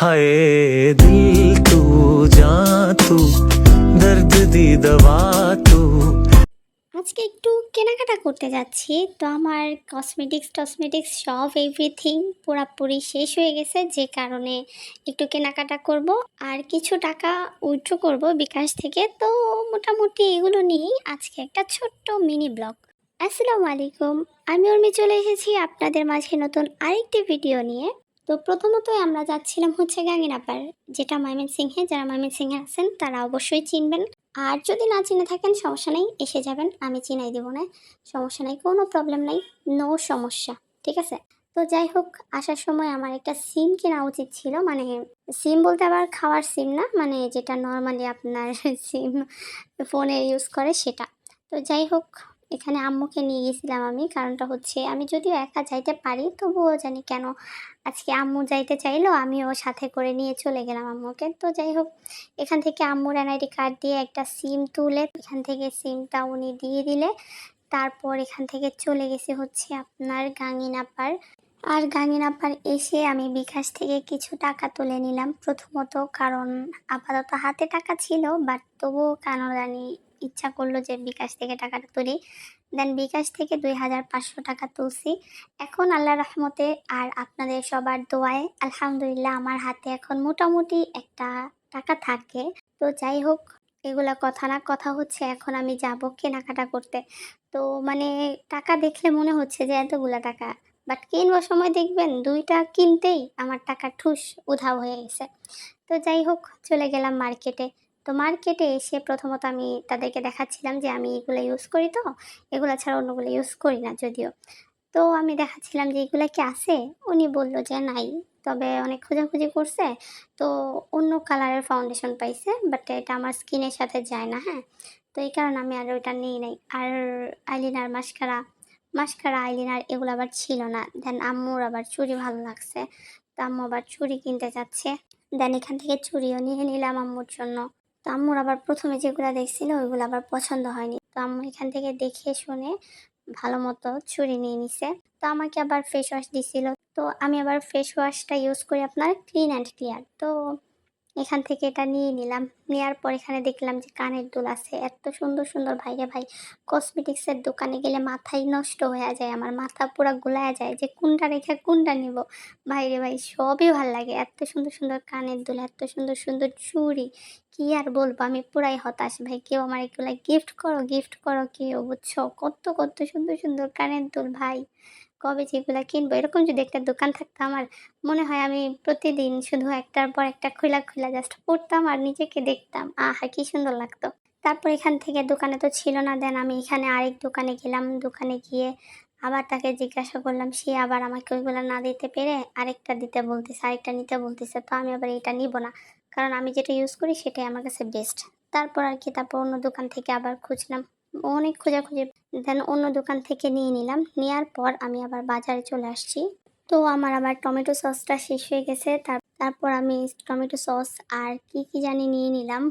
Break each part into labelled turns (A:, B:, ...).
A: हाय दिल तू जा तू दर्द दी दवा तू।
B: আজকে একটু কেনাকাটা করতে যাচ্ছি, তো আমার কসমেটিক্স সব এভরিথিং পুরাপুরি শেষ হয়ে গেছে, যে কারণে একটু কেনাকাটা করব আর কিছু টাকা উইথড্র করব বিকাশ থেকে। তো মোটামুটি এগুলো নিয়েই আজকে একটা ছোট্ট মিনি ব্লগ। আসসালামু আলাইকুম, আমি উর্মি চলে এসেছি আপনাদের মাঝে নতুন আরেকটি ভিডিও নিয়ে। তো প্রথমতই আমরা যাচ্ছিলাম হচ্ছে গাঙ্গিনাপাড়, যেটা ময়মনসিংহে। যারা ময়মনসিংহে আছেন তারা অবশ্যই চিনবেন, আর যদি না চিনে থাকেন সমস্যা নেই, এসে যাবেন, আমি চিনাই দেবো না, সমস্যা নেই, কোনো প্রবলেম নেই, নো সমস্যা, ঠিক আছে। তো যাই হোক, আসার সময় আমার একটা সিম কেনা উচিত ছিল, মানে সিম বলতে আবার খাওয়ার সিম না, মানে যেটা নর্মালি আপনার সিম ফোনে ইউজ করে সেটা। তো যাই হোক, এখানে আম্মুকে নিয়ে গেছিলাম আমি, কারণটা হচ্ছে আমি যদিও একা যাইতে পারি, তবুও জানি কেন আজকে আম্মু যাইতে চাইলো, আমিও সাথে করে নিয়ে চলে গেলাম আম্মুকে। তো যাই হোক, এখান থেকে আম্মুর এনআইডি কার্ড দিয়ে একটা সিম তুলে এখান থেকে সিমটা উনি দিয়ে দিলে তারপর এখান থেকে চলে গেছে হচ্ছে আপনার গাঙ্গিনাপাড়। আর গাঙ্গিনাপাড় এসে আমি বিকাশ থেকে কিছু টাকা তুলে নিলাম প্রথমত, কারণ আপাতত হাতে টাকা ছিল, বাট তবুও কেন জানি ইচ্ছা করলো যে বিকাশ থেকে টাকাটা তুলি। দেন বিকাশ থেকে 2500 টাকা তুলছি। এখন আল্লাহ রহমতে আর আপনাদের সবার দোয়ায় আলহামদুলিল্লাহ আমার হাতে এখন মোটামুটি একটা টাকা থাকে। তো যাই হোক, এগুলা কথা না, কথা হচ্ছে এখন আমি যাব কেনাকাটা করতে। তো মানে টাকা দেখলে মনে হচ্ছে যে এতগুলা টাকা, বাট কিনবার সময় দেখবেন 2টা কিনতেই আমার টাকা ঠুস উধাও হয়ে গেছে। তো যাই হোক, চলে গেলাম মার্কেটে। তো মার্কেটে এসে প্রথমত আমি তাদেরকে দেখাচ্ছিলাম যে আমি এগুলো ইউজ করি, তো এগুলো ছাড়া অন্যগুলো ইউজ করি না যদিও। তো আমি দেখাচ্ছিলাম যে এগুলা কি আছে, উনি বলল যে নাই, তবে অনেক খোঁজাখুঁজি করছে, তো অন্য কালারের ফাউন্ডেশন পাইছে, বাট এটা আমার স্কিনের সাথে যায় না, হ্যাঁ। তো এই কারণে আমি আর ওইটা নিই নাই। আর আইলিনার মাস্কারা মাস্কারা আইলিনার এগুলো আবার ছিল না। দেন আম্মুর আবার চুড়ি ভালো লাগছে, তো আম্মু আবার চুড়ি কিনতে যাচ্ছে। দেন এখান থেকে চুড়িও নিয়ে নিলাম আম্মুর জন্য। তো আম্মুর আবার প্রথমে যেগুলো দেখছিল ওইগুলো আবার পছন্দ হয়নি, তো আম্মু এখান থেকে দেখে শুনে ভালো মতো চুড়ি নিয়ে নিছে। তো আমাকে আবার ফেস ওয়াশ দিছিল, তো আমি আবার ফেস ওয়াশটা ইউজ করি আপনার ক্লিন অ্যান্ড ক্লিয়ার। তো এখান থেকে এটা নিয়ে নিলাম। নেওয়ার পর এখানে দেখলাম যে কানের দুল আছে, এত সুন্দর সুন্দর, ভাইরে ভাই, কসমেটিক্সের দোকানে গেলে মাথাই নষ্ট হয়ে যায়, আমার মাথা পুরো গোলায় যায় যে কোনটা রেখে কোনটা নিব। ভাইরে ভাই, সবই ভাল লাগে, এত সুন্দর সুন্দর কানের দুল, এত সুন্দর সুন্দর চুড়ি, কি আর বলবো, আমি পুরাই হতাশ ভাই। কেউ আমার এগুলা গিফট করো, গিফট করো, কেউ, বুঝছো, কত কত সুন্দর সুন্দর কানের দুল ভাই, কবে যেগুলা কিনবো। এরকম যদি একটা দোকান থাকতো আমার, মনে হয় আমি প্রতিদিন শুধু একটার পর একটা খোলা খোলা জাস্ট পড়তাম আর নিজেকে দেখতাম, আহা কি সুন্দর লাগতো। তারপর এখান থেকে দোকানে তো ছিল না, দেন আমি এখানে আরেক দোকানে গেলাম। দোকানে গিয়ে আবার তাকে জিজ্ঞাসা করলাম, সে আবার আমাকে ওইগুলো না দিতে পেরে আরেকটা দিতে বলতেছে, আরেকটা নিতে বলতেছে। তো আমি আবার এটা নিব না, কারণ আমি যেটা ইউজ করি সেটাই আমার কাছে বেস্ট। তারপর আর কি, তারপর অন্য দোকান থেকে আবার খুঁজলাম, অনেক খোঁজাখুঁজি, দেন অন্য দোকান থেকে নিয়ে নিলাম। নেওয়ার পর আমি আবার বাজারে চলে আসছি। তো আমার আবার টমেটো সসটা শেষ হয়ে গেছে, তারপর আমি টমেটো সস আর কি কি জানি নিয়ে নিলাম।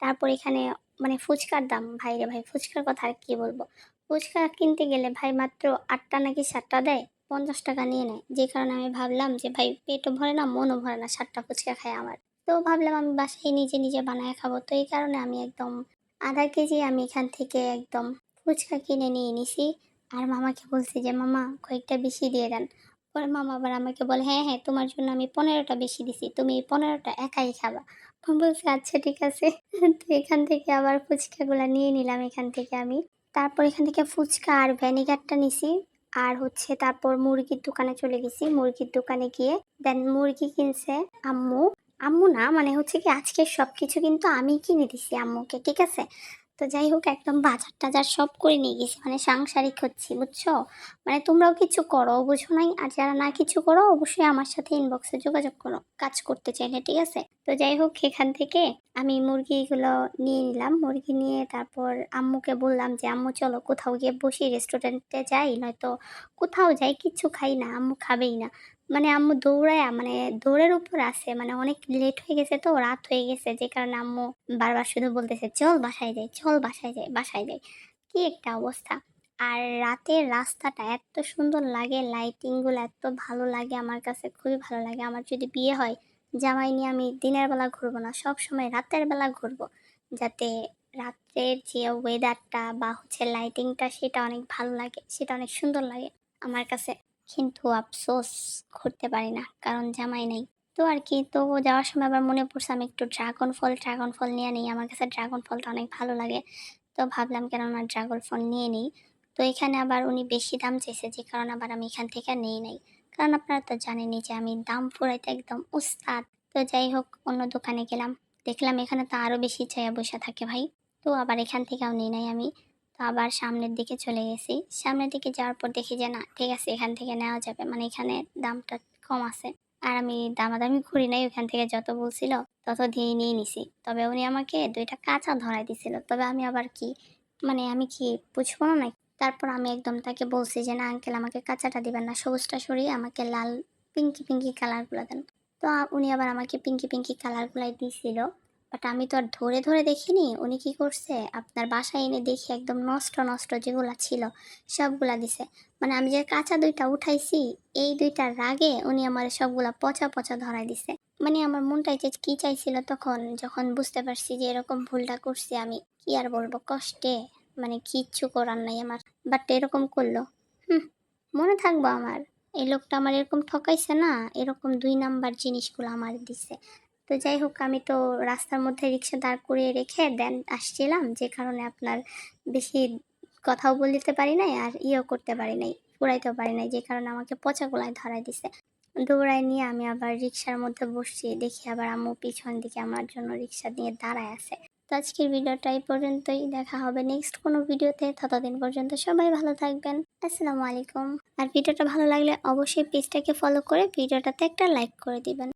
B: তারপর এখানে মানে ফুচকার দাম, ভাই রে ভাই, ফুচকার কথা আর কি বলবো। ফুচকা কিনতে গেলে ভাই মাত্র 8টা নাকি 7টা দেয়, 50 টাকা নিয়ে নেয়, যে কারণে আমি ভাবলাম যে ভাই পেটও ভরে না মনও ভরে না 7টা ফুচকা খায় আমার। তো ভাবলাম আমি বাসায় নিজে নিজে বানায় খাবো, তো এই কারণে আমি একদম আধা কেজি আমি এখান থেকে একদম ফুচকা কিনে নিয়ে নিছি। আর মামাকে বলছি যে মামা কয়েকটা বেশি দিয়ে দেন। পরে মামা আবার আমাকে বলে, হ্যাঁ হ্যাঁ, তোমার জন্য আমি 15টা বেশি দিছি, তুমি এই 15টা একাই খাবা। আমি বলছি আচ্ছা ঠিক আছে। তো এখান থেকে আবার ফুচকাগুলো নিয়ে নিলাম এখান থেকে আমি। তারপর এখান থেকে ফুচকা আর ভ্যানিগারটা নিছি। আর হচ্ছে তারপর মুরগির দোকানে চলে গেছি, মুরগির দোকানে গিয়ে দেন মুরগি কিনছে আম্মু। আম্মু না, মানে হচ্ছে কি আজকে সব কিছু কিন্তু আমি কিনে দিছি আম্মুকে, ঠিক আছে। তো যাই হোক, একদম বাজার টাজার সব করে নিয়ে গেছি, মানে সাংসারিক হচ্ছি, বুঝছো। মানে তোমরাও কিছু করো, বুঝো নাই, আর যারা না কিছু করো অবশ্যই আমার সাথে ইনবক্সে যোগাযোগ করো কাজ করতে চাইলে, ঠিক আছে। তো যাই হোক, এখান থেকে আমি মুরগিগুলো নিয়ে নিলাম। মুরগি নিয়ে তারপর আম্মুকে বললাম যে আম্মু চলো কোথাও গিয়ে বসি, রেস্টুরেন্টে যাই, নয়তো কোথাও যাই, কিচ্ছু খাই না, আম্মু খাবেই না। মানে আম্মু দৌড়ায়, মানে দৌড়ের উপর আছে, মানে অনেক লেট হয়ে গেছে, তো রাত হয়ে গেছে, যে কারণে আম্মু বারবার শুধু বলতেছে চল বাসায় যাই, চল বাসায় যাই, বাসায় যাই। কি একটা অবস্থা। আর রাতের রাস্তাটা এত সুন্দর লাগে, লাইটিংগুলো এত ভালো লাগে, আমার কাছে খুবই ভালো লাগে। আমার যদি বিয়ে হয় জামাই নিয়ে আমি দিনের বেলা ঘুরবো না, সব সময় রাতের বেলা ঘুরবো, যাতে রাত্রের যে ওয়েদারটা বা হচ্ছে লাইটিংটা সেটা অনেক ভালো লাগে, সেটা অনেক সুন্দর লাগে আমার কাছে। কিন্তু আফসোস ঘুরতে পারি না, কারণ জামাই নেই। তো আর কি, তো যাওয়ার সময় আবার মনে পড়ছে আমি একটু ড্রাগন ফল নিয়ে নিই, আমার কাছে ড্রাগন ফলটা অনেক ভালো লাগে। তো ভাবলাম কেননা ড্রাগন ফল নিয়ে নিই। তো এখানে আবার উনি বেশি দাম চেয়েছে, যে কারণে আবার আমি এখান থেকে নেই নাই। কারণ আপনারা তো জানেনই যে আমি দাম ফুরাইতে একদম উস্তাদ। তো যাই হোক, অন্য দোকানে গেলাম, দেখলাম এখানে তো আরও বেশি চাইয়া বসে থাকে ভাই। তো আবার এখান থেকেও নিই নাই আমি। তো আবার সামনের দিকে চলে গেছি। সামনের দিকে যাওয়ার পর দেখি যে না, ঠিক আছে, এখান থেকে নেওয়া যাবে, মানে এখানে দামটা কম আছে। আর আমি দামাদামি করি নাই, ওখান থেকে যত বলছিল তত দিয়ে নিয়ে নিছি। তবে উনি আমাকে 2টা কাঁচা ধরাই দিছিল, তবে আমি আবার কি, মানে আমি কি বুঝবো না নাকি? তারপর আমি একদম তাকে বলছি যে না আঙ্কেল, আমাকে কাঁচাটা দিবেন না, সবুজটা সরিয়ে আমাকে লাল পিঙ্কি পিঙ্কি কালারগুলো দেন। তো উনি আবার আমাকে পিঙ্কি পিঙ্কি কালারগুলাই দিছিল। বাট আমি তো আর ধরে ধরে দেখিনি, উনি কি করছে, আপনার বাসায় এনে দেখি একদম নষ্ট নষ্ট যেগুলা ছিল সবগুলা দিছে। মানে আমি যে কাঁচা 2টা উঠাইছি, এই 2টার রাগে উনি আমার সবগুলা পচা পচা ধরাই দিছে। মানে আমার মনটাই যে কি চাইছিল তখন, যখন বুঝতে পারছি যে এরকম ভুলটা করছি আমি, কি আর বলবো, কষ্টে মানে কিচ্ছু করার নাই আমার। বাট এরকম করলো, হুম, মনে থাকবো আমার। এই লোকটা আমার এরকম ঠকাইছে না, এরকম 2 নাম্বার জিনিসগুলো আমার দিছে। তো যাই হোক, আমি তো রাস্তার মধ্যে রিক্সা দাঁড় করিয়ে রেখে দেন আসছিলাম, যে কারণে আপনার বেশি কথাও বলতে পারি নাই, আর ইয়েও করতে পারি নাই, ফুরাইতেও পারি নাই, যে কারণে আমাকে পচা গোলায় ধরাই দিছে। দৌড়ায় নিয়ে আমি আবার রিক্সার মধ্যে বসছি, দেখি আবার আম্মু পিছন দিকে আমার জন্য রিক্সা নিয়ে দাঁড়ায় আছে। তো আজকের ভিডিওটা এই পর্যন্তই, দেখা হবে নেক্সট কোনো ভিডিওতে। ততদিন পর্যন্ত সবাই ভালো থাকবেন। আসসালামু আলাইকুম। আর ভিডিওটা ভালো লাগলে অবশ্যই পেজটাকে ফলো করে ভিডিওটাতে একটা লাইক করে দিবেন।